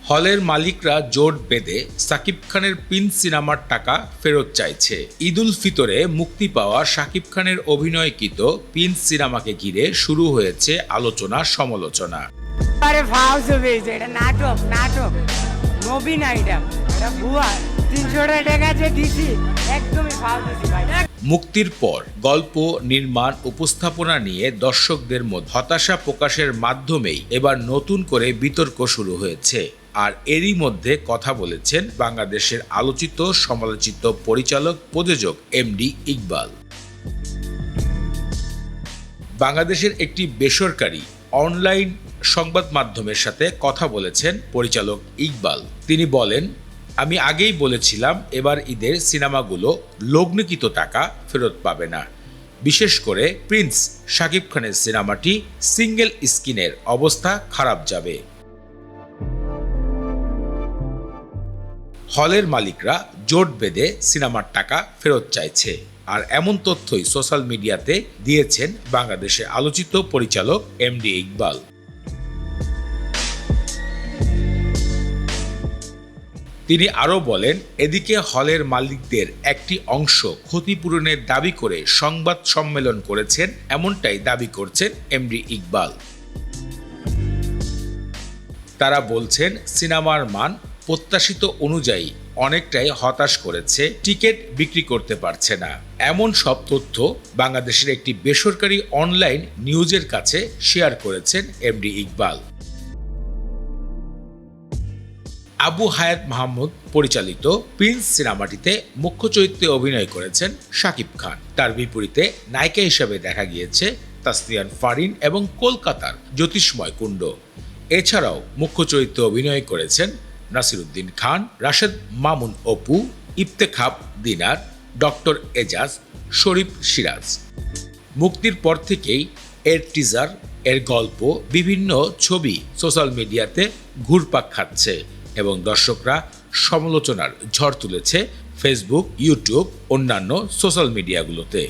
হলের মালিকরা জোট বেঁধে সাকিব খানের প্রিন্স সিনেমার টাকা ফেরত চাইছে। ঈদ উল ফিতরে মুক্তি পাওয়া সাকিব খানের অভিনয়কৃত প্রিন্স সিনেমাকে ঘিরে শুরু হয়েছে আলোচনা সমালোচনা। মুক্তির পর গল্প নির্মাণ উপস্থাপনা নিয়ে দর্শকদের মধ্যে হতাশা প্রকাশের মাধ্যমেই এবার নতুন করে বিতর্ক শুরু হয়েছে। আর এরই মধ্যে কথা বলেছেন বাংলাদেশের আলোচিত সমালোচিত পরিচালক প্রযোজক এমডি ইকবাল। বাংলাদেশের একটি বেসরকারি অনলাইন সংবাদ মাধ্যমের সাথে কথা বলেছেন পরিচালক ইকবাল। তিনি বলেন, আমি আগেই বলেছিলাম এবার ঈদের সিনেমাগুলো লগ্নকৃত টাকা ফেরত পাবে না। বিশেষ করে প্রিন্স শাকিব খানের সিনেমাটি সিঙ্গেল স্ক্রিনের অবস্থা খারাপ যাবে। হলের মালিকরা জোট বেঁধে সিনেমার টাকা ফেরত চাইছে। আর এমন তথ্যই সোশ্যাল মিডিয়াতে দিয়েছেন বাংলাদেশের আলোচিত পরিচালক এমডি ইকবাল। তিনি আরও বলেন, এদিকে হলের মালিকদের একটি অংশ ক্ষতিপূরণের দাবি করে সংবাদ সম্মেলন করেছেন, এমনটাই দাবি করছেন এমডি ইকবাল। তারা বলছেন, সিনেমার মান প্রত্যাশিত অনুযায়ী অনেকটাই হতাশ করেছে, টিকিট বিক্রি করতে পারছে না। এমন সব তথ্য বাংলাদেশের একটি বেসরকারি অনলাইন নিউজের কাছে শেয়ার করেছেন এমডি ইকবাল। আবু হায়াত মাহমুদ পরিচালিত প্রিন্স সিনেমাটিতে মুখ্য চরিত্রে অভিনয় করেছেন শাকিব খান। তার বিপরীতে নায়িকা হিসেবে দেখা গিয়েছে তাসনিয়া ফারিন এবং কলকাতার জ্যোতিষ্ময় কুণ্ড। এছাড়াও মুখ্য চরিত্রে অভিনয় করেছেন নাসিরুদ্দিন খান, রাশেদ মামুন অপু, ইফতেখার দিনার, ডক্টর এজাজ, শরীফ সিরাজ। মুক্তির পর থেকেই এর টিজার, এর গল্প, বিভিন্ন ছবি সোশ্যাল মিডিয়াতে ঘুরপাক খাচ্ছে এবং দর্শকরা সমালোচনার ঝড় তুলেছে ফেসবুক, ইউটিউব, অন্যান্য সোশ্যাল মিডিয়াগুলোতে।